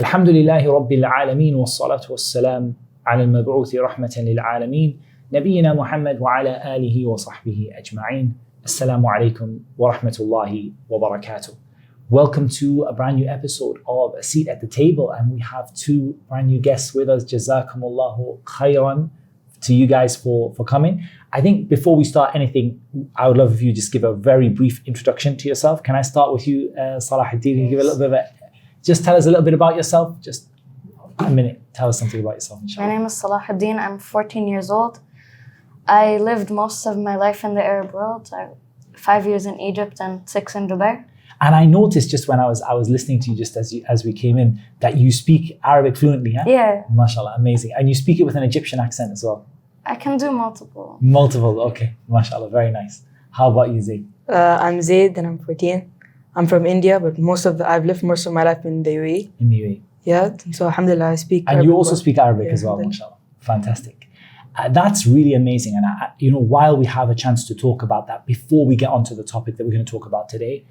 الحمد لله رب العالمين والصلاة والسلام على المبعوث رحمة للعالمين نبينا محمد وعلى آله وصحبه أجمعين. Assalamu alaikum wa rahmatullahi wa barakatuh. Welcome to a brand new episode of A Seat at the Table, and we have two brand new guests with us. Jazakumullahu khairan to you guys for coming. I think before we start anything, I would love if you just give a very brief introduction to yourself. Can I start with you, Salahuddin? Give a little bit of just tell us a little bit about yourself. Just a minute. Tell us something about yourself, inshallah. My name is Salahuddin. I'm 14 years old. I lived most of my life in the Arab world. 5 years in Egypt and 6 in Dubai. And I noticed just when I was listening to you just as we came in that you speak Arabic fluently, huh? Yeah. MashaAllah, amazing. And you speak it with an Egyptian accent as well. I can do multiple. Multiple, okay. MashaAllah, very nice. How about you, Zaid? I'm Zaid and I'm 14. I'm from India, but I've lived most of my life in the UAE. In the UAE. Yeah, so alhamdulillah, I speak And Arabic. you also speak Arabic as well, MashaAllah. Fantastic. That's really amazing. And while we have a chance to talk about that, before we get onto the topic that we're going to talk about today,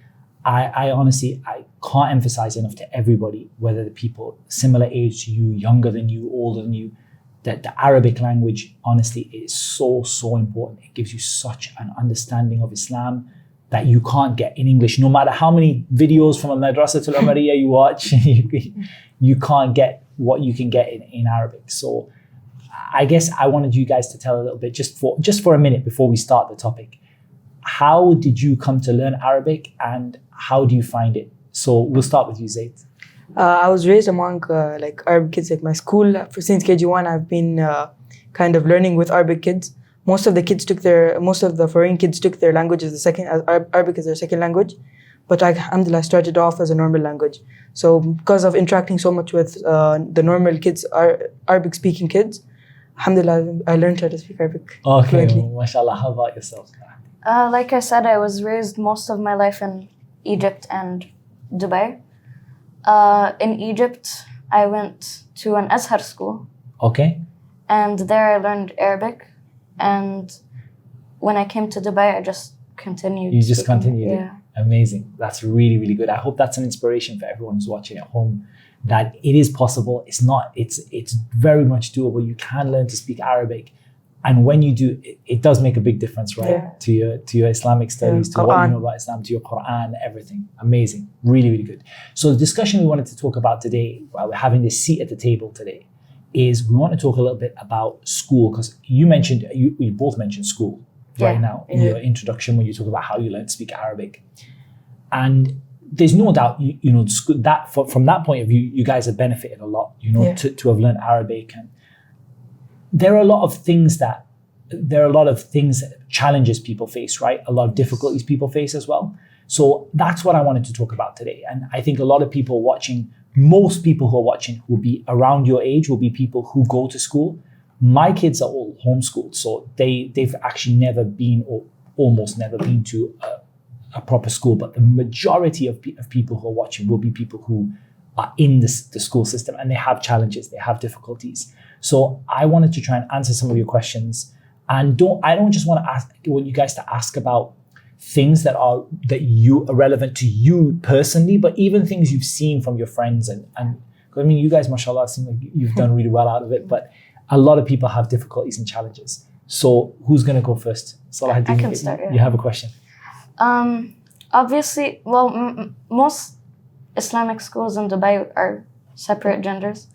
I honestly can't emphasize enough to everybody, whether the people similar age to you, younger than you, older than you, that the Arabic language, honestly, is so important. It gives you such an understanding of Islam that you can't get in English. No matter how many videos from a Madrasatul Umariyah you watch, you can't get what you can get in Arabic. So I guess I wanted you guys to tell a little bit, just for a minute before we start the topic. How did you come to learn Arabic and how do you find it? So we'll start with you, Zaid. I was raised among Arab kids. Like my school, since KG1, I've been kind of learning with Arabic kids. Most of the foreign kids took their language as Arabic as their second language. But alhamdulillah, I started off as a normal language. So because of interacting so much with the normal kids, Arabic speaking kids, alhamdulillah, I learned how to speak Arabic fluently. MashaAllah. How about yourself? Like I said, I was raised most of my life in Egypt and Dubai. In Egypt, I went to an Azhar school. Okay. And there I learned Arabic. And when I came to Dubai, I just continued. You just continued. Yeah. Amazing. That's really, really good. I hope that's an inspiration for everyone who's watching at home, that it is possible. It's very much doable. You can learn to speak Arabic. And when you do, it does make a big difference, right? Yeah. To your Islamic studies, to what you know about Islam, to your Qur'an, everything. Amazing. Really, really good. So the discussion we wanted to talk about today, while we're having this seat at the table today, is we want to talk a little bit about school, because you both mentioned school right now in your introduction when you talk about how you learned to speak Arabic. And there's no doubt, from that point of view, you guys have benefited a lot, to have learned Arabic. And there are a lot of challenges people face, right? A lot of difficulties people face as well. So that's what I wanted to talk about today. And I think a lot of people watching, most people who are watching who will be around your age, will be people who go to school. My kids are all homeschooled, so they've actually never been, or almost never been, to a proper school. But the majority of people who are watching will be people who are in the school system, and they have challenges, they have difficulties. So I wanted to try and answer some of your questions, and I don't just want you guys to ask about things that are relevant to you personally, but even things you've seen from your friends and I mean, you guys, mashallah, seem like you've done really well out of it, but a lot of people have difficulties and challenges. So who's going to go first? Salahuddin, I can start. Yeah. You have a question? Obviously, most Islamic schools in Dubai are separate genders.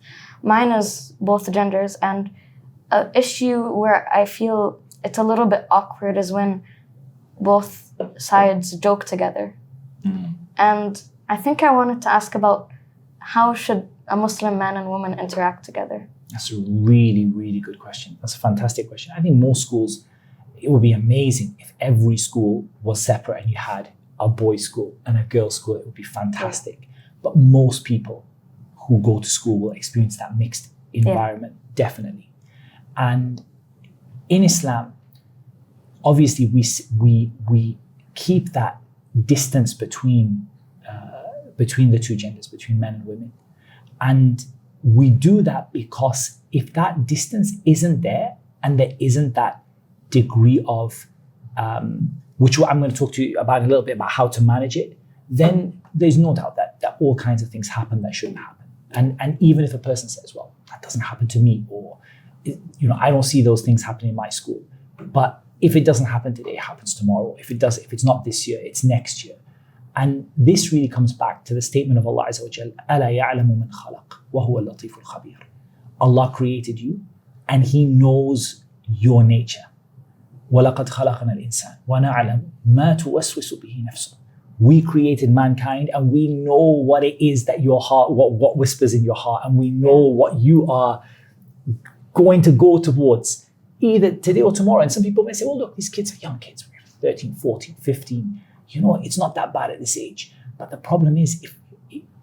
Mine is both genders, and an issue where I feel it's a little bit awkward is when both sides joke together. And I think I wanted to ask about how should a Muslim man and woman interact together? That's a really, really good question. That's a fantastic question. I think most schools, it would be amazing if every school was separate and you had a boys' school and a girls' school. It would be fantastic. Yeah. But most people who go to school will experience that mixed environment, definitely. And in Islam, obviously we keep that distance between the two genders, between men and women. And we do that because if that distance isn't there, and there isn't that degree of, which I'm going to talk to you about a little bit about how to manage it, then there's no doubt that all kinds of things happen that shouldn't happen. And even if a person says, well, that doesn't happen to me, or, I don't see those things happening in my school. But if it doesn't happen today, it happens tomorrow. If it's not this year, it's next year. And this really comes back to the statement of Allah Azza wa Jal, أَلَا يَعْلَمُ مَنْ خَلَقَ وَهُوَ اللَّطِيفُ الْخَبِيرُ. Allah created you and He knows your nature. وَلَقَدْ خَلَقْنَا الْإِنسَانَ وَنَعْلَمُ مَا تُوَسْوِسُ بِهِ نَفْسُهُ. We created mankind and we know what it is that your heart, what whispers in your heart, and we know what you are going to go towards either today or tomorrow. And some people may say, oh, look, these kids are young kids, 13, 14, 15. It's not that bad at this age. But the problem is, if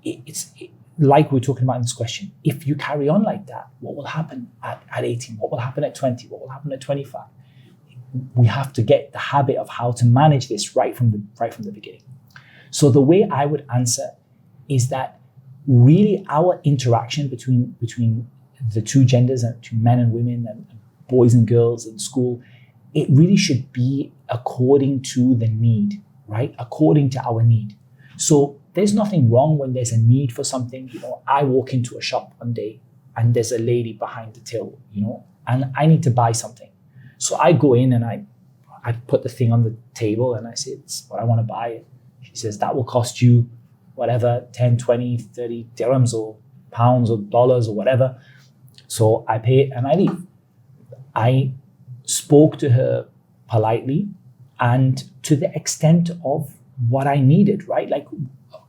it's like we're talking about in this question, if you carry on like that, what will happen at 18? What will happen at 20? What will happen at 25? We have to get the habit of how to manage this right from the beginning. So the way I would answer is that really our interaction between the two genders, and between men and women and boys and girls in school, it really should be according to the need, right? According to our need. So there's nothing wrong when there's a need for something. I walk into a shop one day and there's a lady behind the till, and I need to buy something. So I go in and I put the thing on the table and I say, it's what I want to buy. She says, that will cost you whatever, 10, 20, 30 dirhams or pounds or dollars or whatever. So I pay it and I leave. I spoke to her politely and to the extent of what I needed, right? Like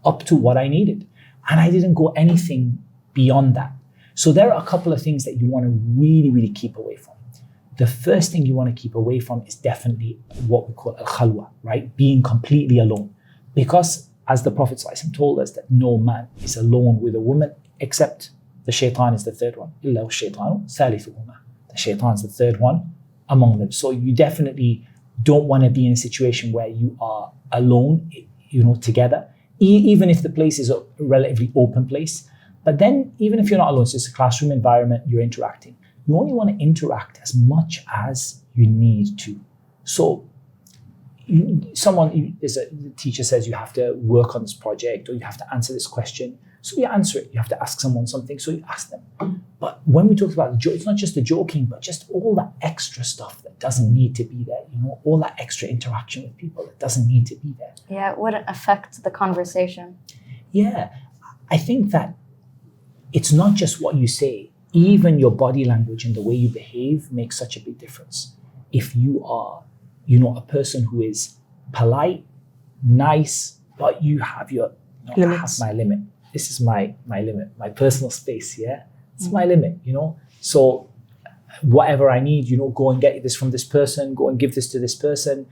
up to what I needed. And I didn't go anything beyond that. So there are a couple of things that you want to really, really keep away from. The first thing you want to keep away from is definitely what we call al-khalwa, right? Being completely alone. Because as the Prophet ﷺ told us that no man is alone with a woman except the shaitan is the third one. إِلَّا الشَّيْطَانُ ثَالِثُهُمَا. The shaitan is the third one among them. So you definitely don't want to be in a situation where you are alone, together, even if the place is a relatively open place. But then even if you're not alone, it's just a classroom environment, you're interacting. You only want to interact as much as you need to. So the teacher says you have to work on this project or you have to answer this question. So you answer it. You have to ask someone something, so you ask them. But when we talk about the joke, it's not just the joking, but just all that extra stuff that doesn't need to be there. All that extra interaction with people that doesn't need to be there. Yeah, it wouldn't affect the conversation. Yeah, I think that it's not just what you say. Even your body language and the way you behave makes such a big difference. If you are, a person who is polite, nice, but you have your, I have my limit. This is my limit, my personal space, yeah? It's my limit, So whatever I need, go and get this from this person, go and give this to this person,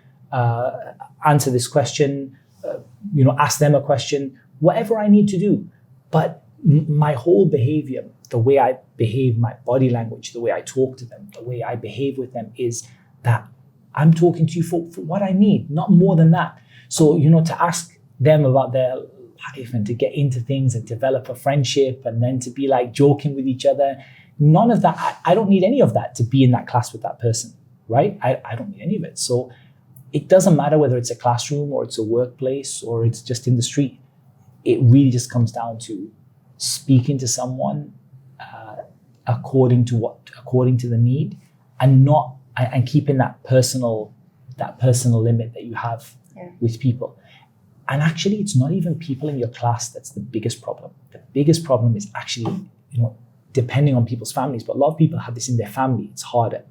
answer this question, ask them a question, whatever I need to do. But my whole behavior, the way I behave, my body language, the way I talk to them, the way I behave with them is that I'm talking to you for what I need, not more than that. So, to ask them about their life and to get into things and develop a friendship and then to be like joking with each other, none of that, I don't need any of that to be in that class with that person, right? I don't need any of it. So it doesn't matter whether it's a classroom or it's a workplace or it's just in the street. It really just comes down to speaking to someone according to the need, and keeping that personal limit that you have with people. And actually, it's not even people in your class that's the biggest problem. The biggest problem is actually, depending on people's families, but a lot of people have this in their family. It's harder.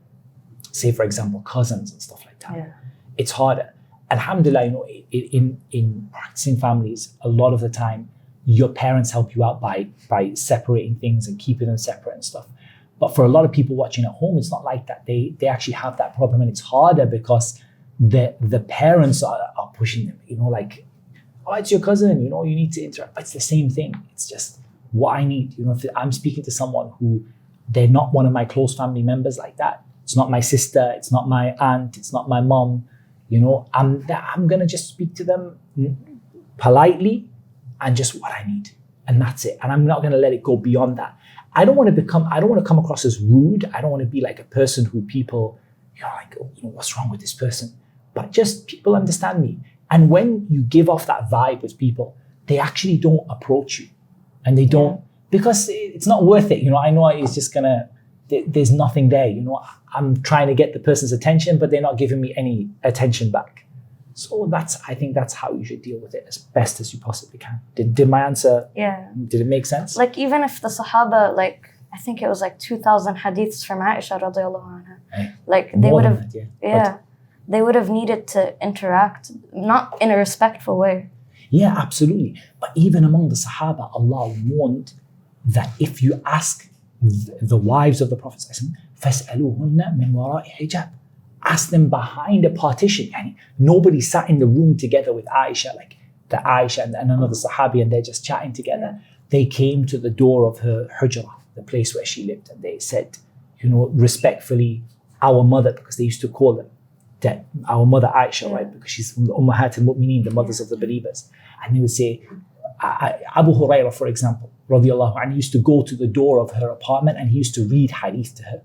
Say, for example, cousins and stuff like that. Yeah. It's harder. Alhamdulillah, in practicing families, a lot of the time, your parents help you out by separating things and keeping them separate and stuff. But for a lot of people watching at home, it's not like that. They actually have that problem, and it's harder because the parents are pushing them. Like, oh, it's your cousin. You need to interact. But it's the same thing. It's just what I need. If I'm speaking to someone who they're not one of my close family members like that. It's not my sister. It's not my aunt. It's not my mom. I'm gonna just speak to them politely and just what I need, and that's it. And I'm not gonna let it go beyond that. I don't want to come across as rude. I don't want to be like a person who people, what's wrong with this person? But just people understand me. And when you give off that vibe with people, they actually don't approach you, and they don't because it's not worth it. I know it's just there's nothing there. I'm trying to get the person's attention, but they're not giving me any attention back. So I think that's how you should deal with it as best as you possibly can. Did my answer? Yeah. Did it make sense? Like even if the Sahaba, like I think it was like 2,000 hadiths from Aisha radiallahu anha, like they would have, they would have needed to interact, not in a respectful way. Yeah, absolutely. But even among the Sahaba, Allah warned that if you ask the wives of the Prophet فَاسْأَلُوهُنَّ مِنْ وَرَاءِ حِجَابٍ, ask them behind a partition. Yani nobody sat in the room together with Aisha, like the Aisha and another Sahabi, and they're just chatting together. They came to the door of her hujrah, the place where she lived, and they said, respectfully, our mother, because they used to call them that, our mother Aisha, right? Because she's from the Ummahat al-Mu'mineen, the mothers of the believers. And they would say, Abu Hurairah, for example, radiallahu anhu, used to go to the door of her apartment and he used to read hadith to her.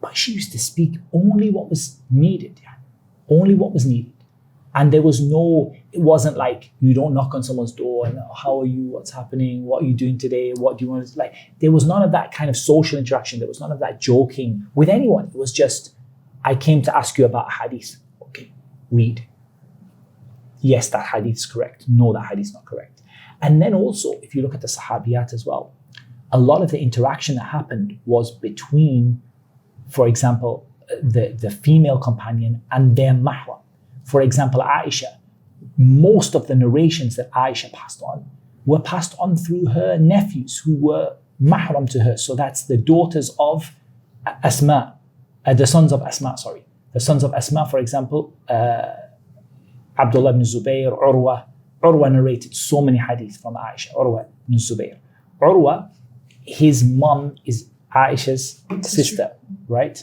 But she used to speak only what was needed, only what was needed. And it wasn't like you don't knock on someone's door and how are you, what's happening, what are you doing today, what do you want to, like, there was none of that kind of social interaction. There was none of that joking with anyone. It was just, I came to ask you about a hadith. Okay, read. Yes, that hadith is correct. No, that hadith is not correct. And then also, if you look at the Sahabiyat as well, a lot of the interaction that happened was between, for example, the female companion and their mahram. For example, Aisha, most of the narrations that Aisha passed on were passed on through her nephews who were mahram to her. So that's the daughters of Asma, the sons of Asma, sorry. The sons of Asma, for example, Abdullah ibn Zubayr, Urwa narrated so many hadith from Aisha, Urwa ibn Zubayr. Urwa, his mom is Aisha's sister, right?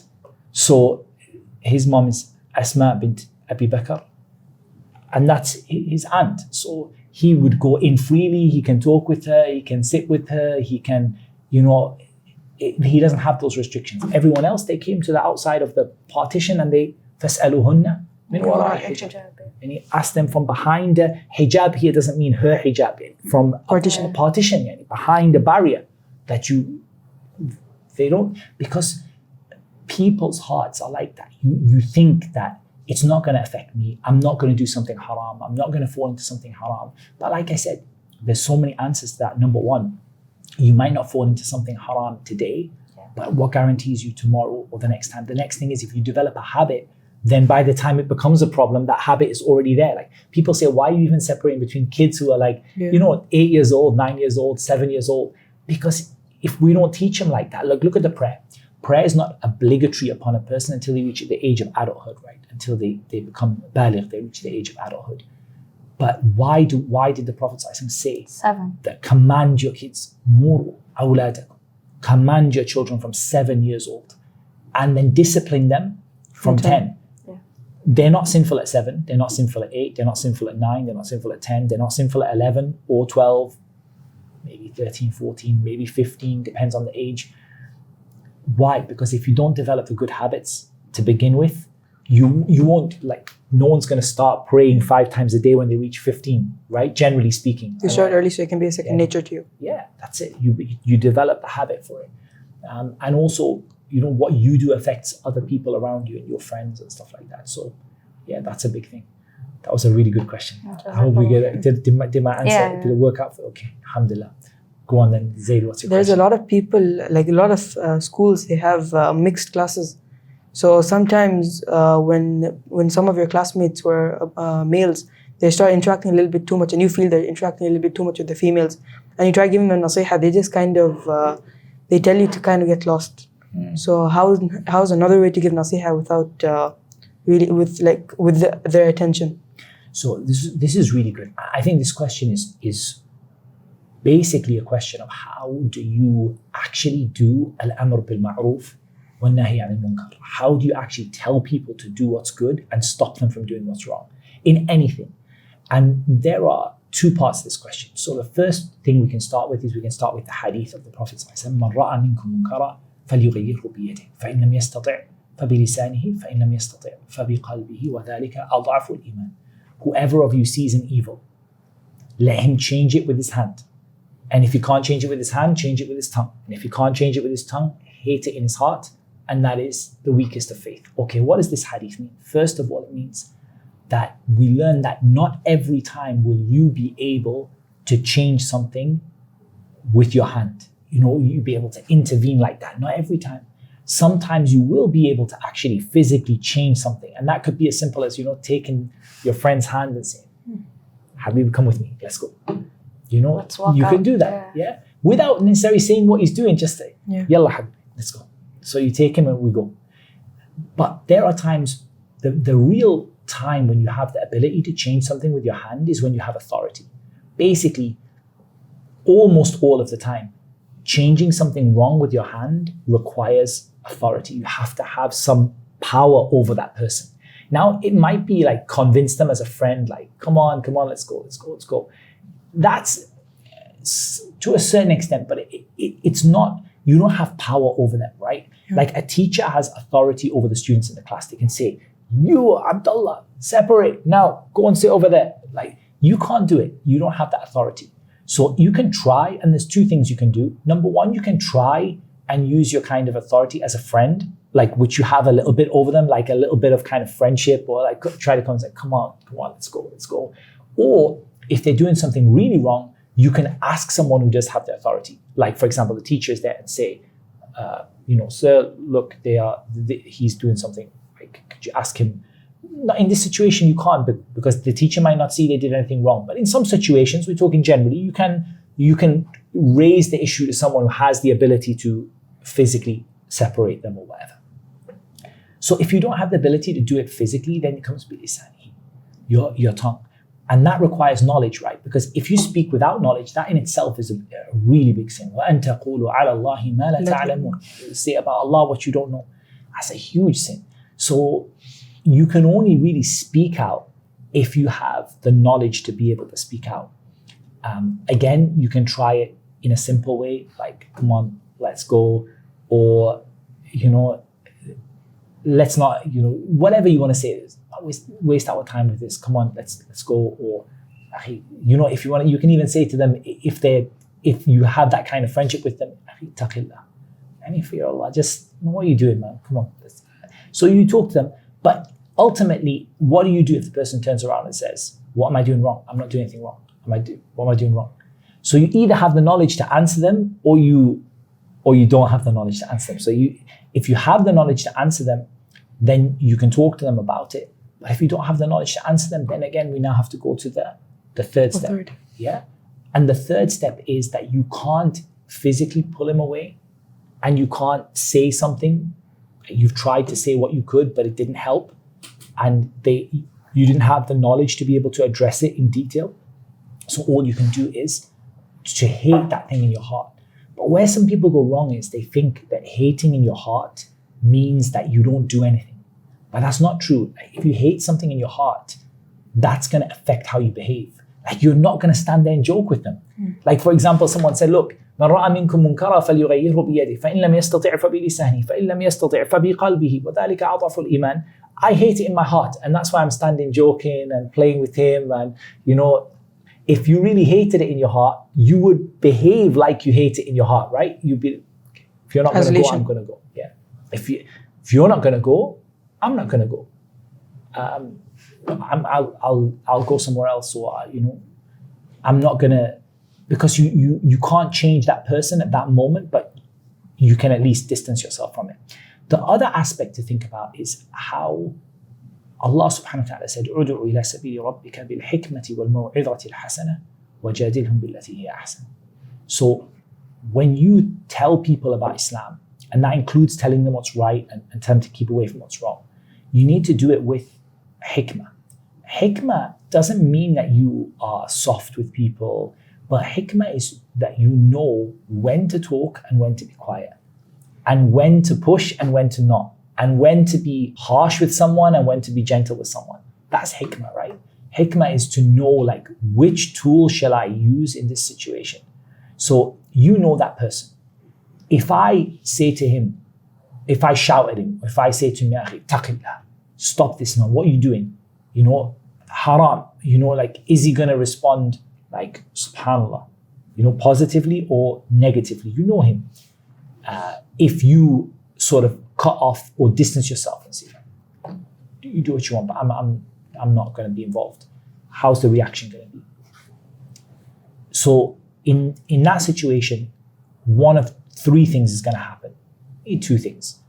So his mom is Asma bint Abi Bakr, and that's his aunt. So he would go in freely, he can talk with her, he can sit with her, he can, he doesn't have those restrictions. Everyone else, they came to the outside of the partition and they فَاسْأَلُهُنَّ مِنْ وَرَاءِ حِجَابٍ. And he asked them from behind the hijab. Here doesn't mean her hijab, from partition, behind the barrier that they don't, because people's hearts are like that. You think that it's not going to affect me. I'm not going to do something haram. I'm not going to fall into something haram. But like I said, there's so many answers to that. Number one, you might not fall into something haram today, but what guarantees you tomorrow or the next time? The next thing is, if you develop a habit, then by the time it becomes a problem, that habit is already there. Like people say, why are you even separating between kids who are like, 8 years old, 9 years old, 7 years old? Because if we don't teach them like that, look at the prayer. Prayer is not obligatory upon a person until they reach the age of adulthood, right? Until they become baligh, they reach the age of adulthood. But why did the Prophet say 7 that command your kids, muru awladakum, command your children from 7 years old, and then discipline them from 10. They're not sinful at 7, they're not sinful at 8, they're not sinful at 9, they're not sinful at 10, they're not sinful at 11 or 12, maybe 13, 14, maybe 15, depends on the age. Why? Because if you don't develop the good habits to begin with, you won't, like, no one's going to start praying 5 times a day when they reach 15, right? Generally speaking. You start early so it can be a second nature to you. Yeah, that's it. You develop the habit for it. And also, what you do affects other people around you and your friends and stuff like that. So, yeah, that's a big thing. That was a really good question. I hope we get it. Did my answer, did it work out? Okay, alhamdulillah. Go on then, Zaid, what's your question? There's a lot of people, like a lot of schools, they have mixed classes. So sometimes when some of your classmates were males, they start interacting a little bit too much and you feel they're interacting a little bit too much with the females. And you try giving them nasiha, they just kind of, they tell you to kind of get lost. So how's another way to give nasiha without really with their attention? So this is really good. I think this question is basically a question of how do you actually do al-amr bil-ma'roof wa nahy anil munkar? How do you actually tell people to do what's good and stop them from doing what's wrong in anything? And there are 2 parts to this question. So the first thing we can start with is the hadith of the Prophet ﷺ. مَنْ رَأَى مِنْكُمْ مُنْكَرًا فَلْيُغَيِّرْهُ بِيَدِهِ فَإِنْ لَمْ يَسْتَطِعْ فَبِلِسَانِهِ فَإِنْ لَمْ يَسْتَطِعْ فَبِقَلْبِهِ وَذَلِكَ أَضْعَفُ الْإِيمَانِ. Whoever of you sees an evil, let him change it with his hand. And if he can't change it with his hand, change it with his tongue. And if he can't change it with his tongue, hate it in his heart. And that is the weakest of faith. Okay, what does this hadith mean? First of all, it means that we learn that not every time will you be able to change something with your hand. You'll be able to intervene like that. Not every time. Sometimes you will be able to actually physically change something. And that could be as simple as, taking your friend's hand and saying, Habib, come with me, let's go. Let's walk you out. can do that, yeah? Without necessarily saying what he's doing, just say, Yalla Habib, let's go. So you take him and we go. But there are times, the real time when you have the ability to change something with your hand is when you have authority. Basically, almost all of the time, changing something wrong with your hand requires authority. You have to have some power over that person. Now, it might be like convince them as a friend, like, come on, let's go. That's to a certain extent, but it's not, you don't have power over them, right? Yeah. Like a teacher has authority over the students in the class. They can say, you, Abdullah, separate now, go and sit over there. Like, you can't do it. You don't have that authority. So you can try, and there's two things you can do. Number one, you can try and use your kind of authority as a friend, like which you have a little bit over them, like a little bit of kind of friendship, or like try to come and say, come on, let's go. Or if they're doing something really wrong, you can ask someone who does have the authority. Like, for example, the teacher is there and say, sir, look, he's doing something. Like, could you ask him? Not in this situation, you can't, because the teacher might not see they did anything wrong. But in some situations, we're talking generally, you can raise the issue to someone who has the ability to physically separate them or whatever. So if you don't have the ability to do it physically, then it comes bilisanihi, your tongue. And that requires knowledge, right? Because if you speak without knowledge, that in itself is a really big sin. وَأَن تَقُولُوا عَلَى اللَّهِ مَا لَا تَعْلَمُونَ. Say about Allah what you don't know. That's a huge sin. So you can only really speak out if you have the knowledge to be able to speak out. Again, you can try it in a simple way, like, come on, let's go. Or, let's not, whatever you want to say, not waste our time with this. Come on, let's go. Or, if you want, you can even say to them, if you have that kind of friendship with them, taqillah. Fear Allah, just, what are you doing, man? Come on. So you talk to them, but ultimately, what do you do if the person turns around and says, what am I doing wrong? I'm not doing anything wrong. What am I doing wrong? So you either have the knowledge to answer them, or you don't have the knowledge to answer them. So if you have the knowledge to answer them, then you can talk to them about it. But if you don't have the knowledge to answer them, then again, we now have to go to the third step. Yeah. And the third step is that you can't physically pull him away, and you can't say something. You've tried to say what you could, but it didn't help. And you didn't have the knowledge to be able to address it in detail. So all you can do is to hate that thing in your heart. But where some people go wrong is they think that hating in your heart means that you don't do anything. But that's not true. If you hate something in your heart, that's going to affect how you behave. Like, you're not going to stand there and joke with them. Like, for example, someone said, look, من رأى منكم منكرا فليغيره بيده فإن لم يستطع فبلسانه فإن لم يستطع فبقلبه وذلك أضعف الإيمان. I hate it in my heart, and that's why I'm standing joking and playing with him. And if you really hated it in your heart, you would behave like you hate it in your heart, right? You'd be, if you're not going to go, I'm going to go. Yeah. If you're not going to go, I'm not going to go. I'll go somewhere else, or I'm not going to, because you can't change that person at that moment, but you can at least distance yourself from it. The other aspect to think about is how Allah subhanahu wa ta'ala said, "Ud'u ila sabili rabbika bil hikmati wal maw'izati al hasana wajadilhum billati hiya ahsan." So when you tell people about Islam, and that includes telling them what's right and tell them to keep away from what's wrong, you need to do it with hikmah. Hikmah doesn't mean that you are soft with people, but hikmah is that you know when to talk and when to be quiet, and when to push and when to not, and when to be harsh with someone and when to be gentle with someone. That's hikmah, right? Hikmah is to know, like, which tool shall I use in this situation? So you know that person. If I say to him, if I shout at him, if I say to him, Ya akhi, taqillah, stop this, man, what are you doing? Haram, like, is he going to respond like, subhanallah, positively or negatively. You know him. If you sort of cut off or distance yourself and say, you do what you want, but I'm not going to be involved. How's the reaction going to be? So in that situation, one of three things is going to happen. Two things.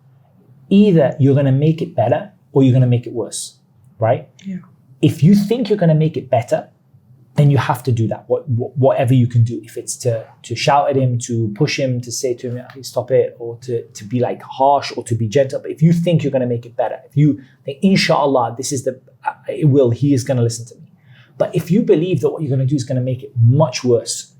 Either you're going to make it better or you're going to make it worse, right? Yeah. If you think you're going to make it better, then you have to do that, whatever you can do. If it's to shout at him, to push him, to say to him, hey, stop it, or to be like harsh or to be gentle. But if you think you're going to make it better, if you think, inshallah, he is going to listen to me. But if you believe that what you're going to do is going to make it much worse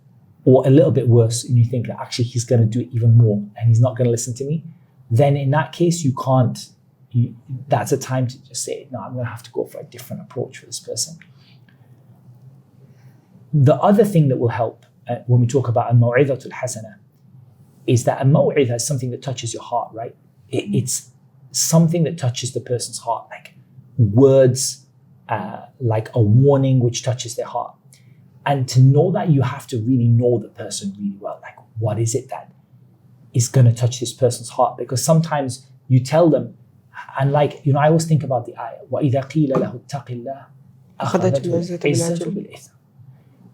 or a little bit worse, and you think that actually he's going to do it even more and he's not going to listen to me, then in that case, you can't. That's a time to just say, no, I'm going to have to go for a different approach for this person. The other thing that will help when we talk about al-maw'idatul hasana is that a maw'idah is something that touches your heart, right? It's something that touches the person's heart, like words, like a warning which touches their heart. And to know that, you have to really know the person really well. Like, what is it that is going to touch this person's heart? Because sometimes you tell them, and like, I always think about the ayah, وَإِذَا قِيلَ لَهُ اتَّقِ اللَّهِ أَخَذَتْهُ الْعِزَّةُ بِالْإِثْمِ.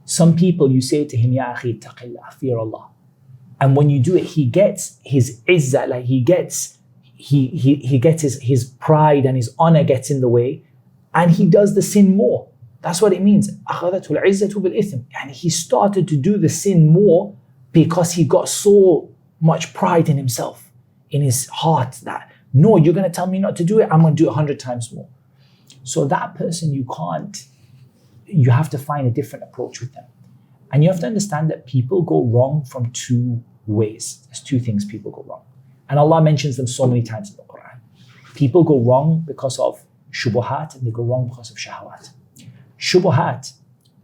Some people, you say to him, Ya akhi, ittaqillah, fear Allah. And when you do it, he gets his izzah, like he gets his pride and his honor gets in the way, and he does the sin more. That's what it means. أَخَذَتْهُ الْعِزَّةُ بِالْإِثْمِ. And he started to do the sin more because he got so much pride in himself, in his heart, that, no, you're going to tell me not to do it, I'm going to do it 100 times more. So that person, you have to find a different approach with them. And you have to understand that people go wrong from two ways. There's two things people go wrong. And Allah mentions them so many times in the Qur'an. People go wrong because of shubuhat, and they go wrong because of shahawat. Shubuhat,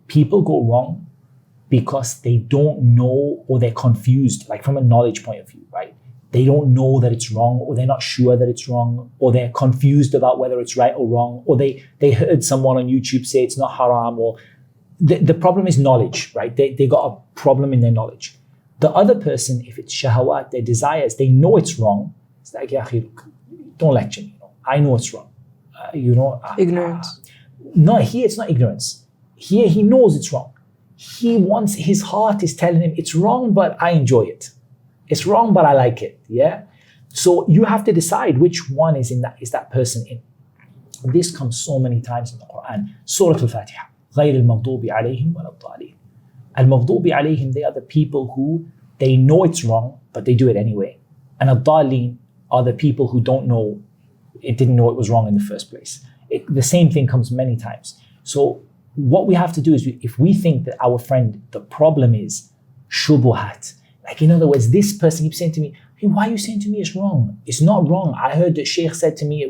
people go wrong because they don't know, or they're confused, like from a knowledge point of view, right? They don't know that it's wrong, or they're not sure that it's wrong, or they're confused about whether it's right or wrong, or they heard someone on YouTube say it's not haram, or the problem is knowledge, right? They got a problem in their knowledge. The other person, if it's shahawat, their desires, they know it's wrong. It's like, ya akhi, don't lecture me. I know it's wrong. Ignorance. No, here it's not ignorance. Here he knows it's wrong. His heart is telling him it's wrong, but I enjoy it. It's wrong, but I like it. Yeah. So you have to decide which one is that person in. This comes so many times in the Qur'an. Surah Al-Fatiha. غَيْرِ الْمَغْضُوبِ عَلَيْهِمْ وَلَا الضَّالِينَ. Al-Maghdubi alayhim, they are the people who, they know it's wrong, but they do it anyway. And Ad-Dallin are the people who didn't know it was wrong in the first place. The same thing comes many times. So what we have to do is, if we think that our friend, the problem is shubuhat, like in other words, this person keeps saying to me, hey, why are you saying to me it's wrong? It's not wrong. I heard that Sheikh said to me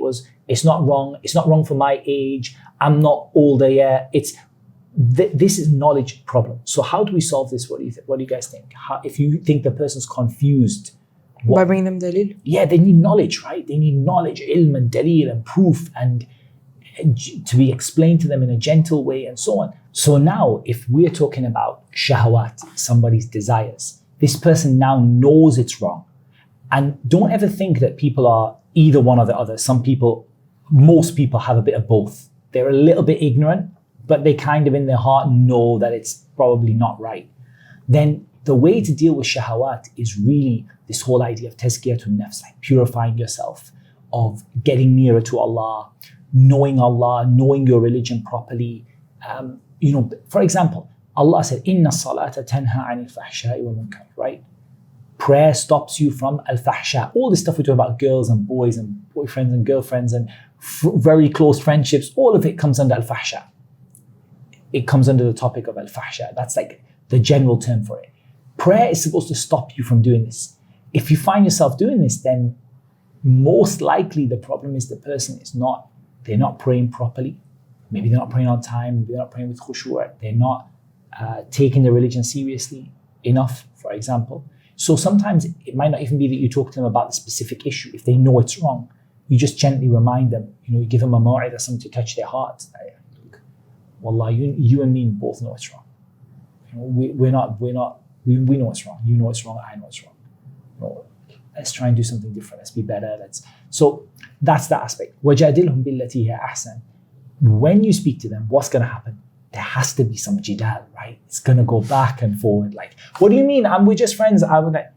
it's not wrong. It's not wrong for my age. I'm not older yet. This is knowledge problem. So how do we solve this? What do you guys think? If you think the person's confused, by bringing them dalil? Yeah, they need knowledge, right? They need knowledge, ilm and dalil and proof, and to be explained to them in a gentle way and so on. So now, if we're talking about shahawat, somebody's desires, this person now knows it's wrong. And don't ever think that people are either one or the other. Most people have a bit of both. They're a little bit ignorant, but they kind of in their heart know that it's probably not right. Then the way to deal with shahawat is really this whole idea of tazkiyatun nafs, like purifying yourself, of getting nearer to Allah, knowing your religion properly. For example, Allah said, Inna salata tanha anil fahsha'i wal munkar, right? Prayer stops you from al-fahsha. All this stuff we talk about, girls and boys and boyfriends and girlfriends and very close friendships, all of it comes under al-fahsha. It comes under the topic of al-fahsha. That's like the general term for it. Prayer is supposed to stop you from doing this. If you find yourself doing this, then most likely the problem is the person they're not praying properly. Maybe they're not praying on time. Maybe they're not praying with khushu'. They're not taking their religion seriously enough, for example. So sometimes it might not even be that you talk to them about the specific issue. If they know it's wrong, you just gently remind them, you give them a maw'idah, something to touch their heart. Wallah, you and me both know it's wrong. We're not We know it's wrong. You know it's wrong. I know it's wrong. No, let's try and do something different. Let's be better. So that's the aspect. وَجَادِلْهُمْ بِالَّتِي هِيَ أَحْسَنُ. When you speak to them, what's going to happen? There has to be some jidal, right? It's going to go back and forward. Like, what do you mean? We're just friends.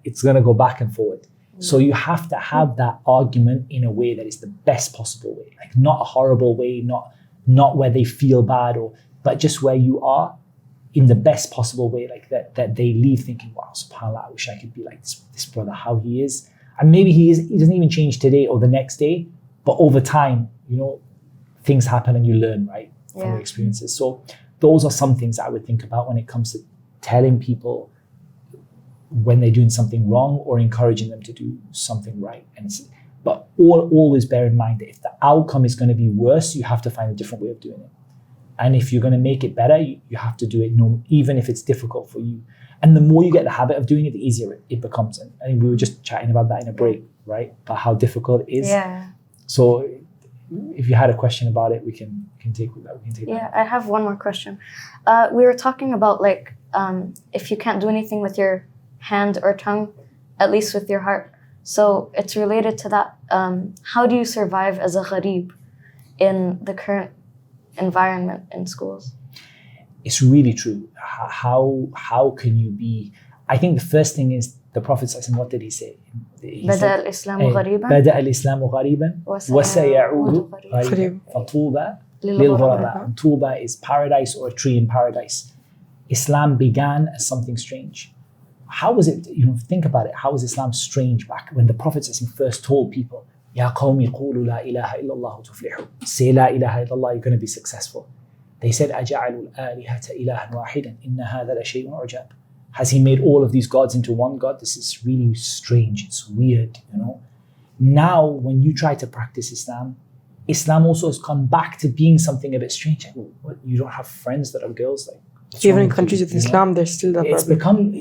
It's going to go back and forward. So you have to have that argument in a way that is the best possible way. Like, not a horrible way, not where they feel bad, but just where you are in the best possible way, like that they leave thinking, wow, subhanAllah, I wish I could be like this brother, how he is. And maybe he doesn't even change today or the next day, but over time, things happen and you learn, right, from your experiences. So those are some things I would think about when it comes to telling people when they're doing something wrong or encouraging them to do something right. But always bear in mind that if the outcome is going to be worse, you have to find a different way of doing it. And if you're going to make it better, you have to do it even if it's difficult for you. And the more you get the habit of doing it, the easier it becomes. And we were just chatting about that in a break, right? About how difficult it is. Yeah. So if you had a question about it, we can take that. Yeah, I have one more question. We were talking about like if you can't do anything with your hand or tongue, at least with your heart. So it's related to that. How do you survive as a gharib in the current environment in schools? It's really true. How can you be? I think the first thing is the Prophet ﷺ, what did he say? بدأ الإسلام غريبا بدأ الإسلام غريبا وسيعود غريبا فطوبى للغرباء. And Tuba is paradise or a tree in paradise. Islam began as something strange. How was it? Think about it. How was Islam strange back when the Prophet ﷺ first told people, Ya qawmi qulu la ilaha illallah tuflihu. Say la ilaha illallah, you're going to be successful. They said, أَجَعَلُوا الْآلِهَةَ إِلَهًا وَاحِدًا إِنَّ هَذَا لَشَيْءٌ عُجَابٌ. Has he made all of these gods into one God? This is really strange. It's weird, Now, when you try to practice Islam also has come back to being something a bit strange. Like, what, you don't have friends that are girls? Like, even in countries with Islam, there's still that problem.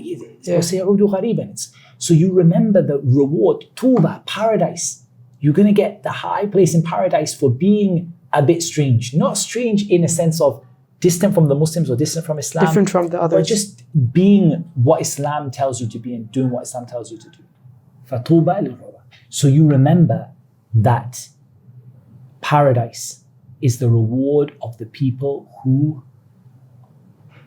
So you remember the reward, Tuba, paradise. You're going to get the high place in paradise for being a bit strange. Not strange in a sense of distant from the Muslims or distant from Islam. Different from the others. But just being what Islam tells you to be and doing what Islam tells you to do. فَطُوبَى لِلْغُرَبَاءِ. So you remember that paradise is the reward of the people who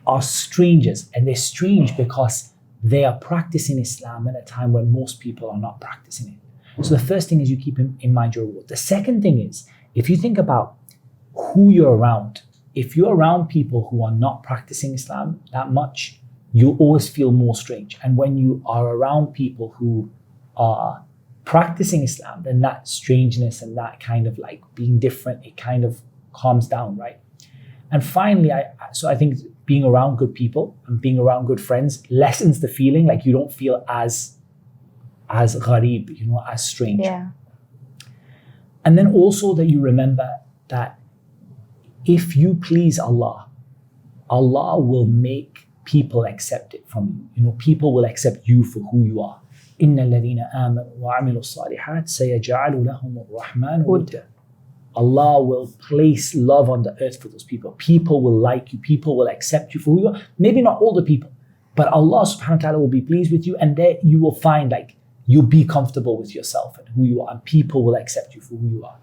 are strangers. And they're strange because they are practicing Islam at a time when most people are not practicing it. So the first thing is you keep in mind your reward. The second thing is, if you think about who you're around, if you're around people who are not practicing Islam that much, you always feel more strange. And when you are around people who are practicing Islam, then that strangeness and that kind of like being different, it kind of calms down, right? And finally, I think being around good people and being around good friends lessens the feeling, like you don't feel as gharib, as strange. Yeah. And then also that you remember that if you please Allah, Allah will make people accept it from you. People will accept you for who you are. إِنَّ الَّذِينَ آمَنُوا وَعَمِلُوا الصَّالِحَاتِ سَيَجْعَلُ لَهُمُ الرَّحْمَنُ وُدًّا. Allah will place love on the earth for those people. People will like you. People will accept you for who you are. Maybe not all the people, but Allah subhanahu wa ta'ala will be pleased with you, and there you will find you'll be comfortable with yourself and who you are, and people will accept you for who you are.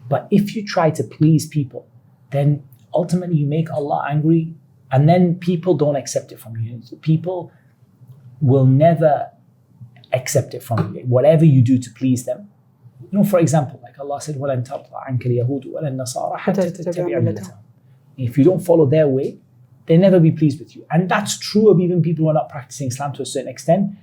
But if you try to please people, then ultimately you make Allah angry, and then people don't accept it from you. So people will never accept it from you. Whatever you do to please them. For example, like Allah said, وَلَن تَرْضَى عَنْكَ الْيَهُودُ وَلَا النَّصَارَى حَتَّى تَتَّبِعَ مِلَّتَهُمْ. If you don't follow their way, they'll never be pleased with you. And that's true of even people who are not practicing Islam to a certain extent.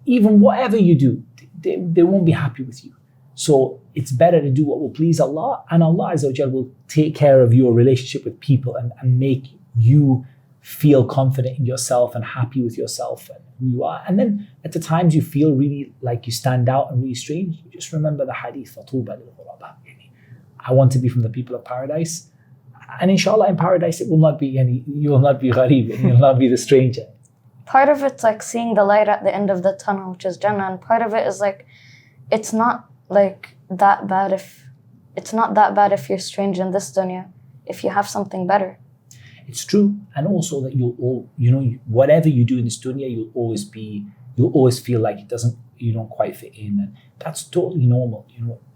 Even whatever you do, they won't be happy with you. So it's better to do what will please Allah, and Allah Azza wa Jal will take care of your relationship with people and make you feel confident in yourself and happy with yourself and who you are. And then at the times you feel really like you stand out and really strange, you just remember the hadith, فَطُوبَى لِلْغُرَبَاءِ. I want to be from the people of paradise. And inshallah in paradise you will not be gharib, and you'll not be the stranger. Part of it's like seeing the light at the end of the tunnel, which is Jannah, and part of it is like it's not that bad if you're strange in this dunya, if you have something better. It's true. And also that whatever you do in this dunya, you'll always feel like you don't quite fit in. And that's totally normal,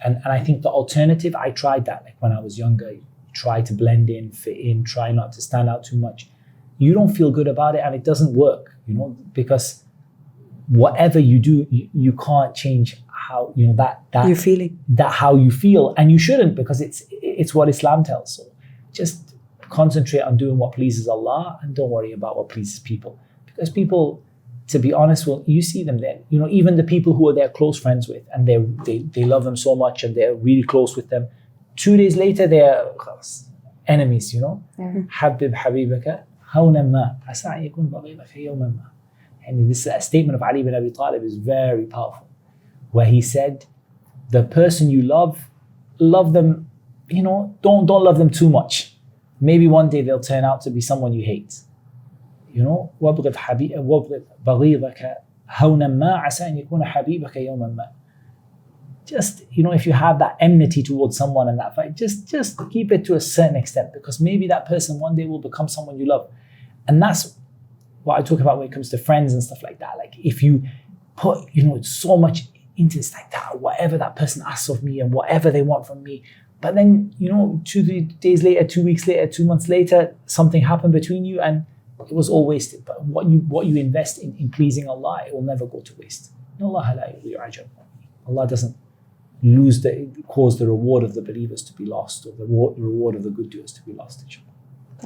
And I think the alternative, I tried that. Like when I was younger, try to blend in, fit in, try not to stand out too much. You don't feel good about it, and it doesn't work, because whatever you do, you can't change how, that You're feeling. that how you feel, and you shouldn't, because it's what Islam tells. So just concentrate on doing what pleases Allah and don't worry about what pleases people, because people, to be honest, you see them then, even the people who are they're close friends with and they love them so much and they're really close with them, 2 days later they're enemies, حبب حبيبك هونا ما عسى أن يكون بغيضك يوما ما. And this statement of Ali bin Abi Talib is very powerful, where he said, the person you love them, don't love them too much. Maybe one day they'll turn out to be someone you hate. وابغض بغيضك هونا ما عسى أن يكون حبيبك يوما ما. Just, if you have that enmity towards someone and that fight, just keep it to a certain extent, because maybe that person one day will become someone you love. And that's what I talk about when it comes to friends and stuff like that. Like if you put, so much into this, like that, whatever that person asks of me and whatever they want from me, but then, 2 days later, 2 weeks later, 2 months later, something happened between you and it was all wasted. But what you invest in pleasing Allah, it will never go to waste. Allah doesn't cause the reward of the believers to be lost, or the reward of the good doers to be lost, inshallah.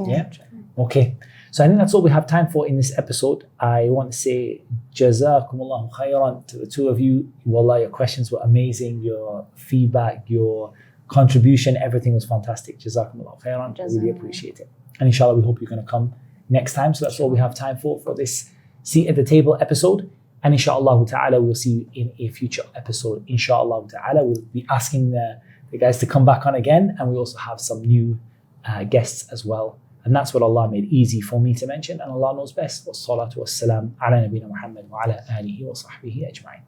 Yeah? Okay. So I think that's all we have time for in this episode. I want to say Jazakumullahu khairan to the two of you. Wallah, your questions were amazing. Your feedback, your contribution, everything was fantastic. Jazakumullahu khairan. I really appreciate it. And inshallah, we hope you're going to come next time. So that's all we have time for this Seat at the Table episode. And inshallah ta'ala, we'll see you in a future episode. Inshallah ta'ala, we'll be asking the guys to come back on again. And we also have some new guests as well. And that's what Allah made easy for me to mention. And Allah knows best. Wassalatu wassalam ala nabina Muhammad wa ala alihi wa sahbihi ajma'in.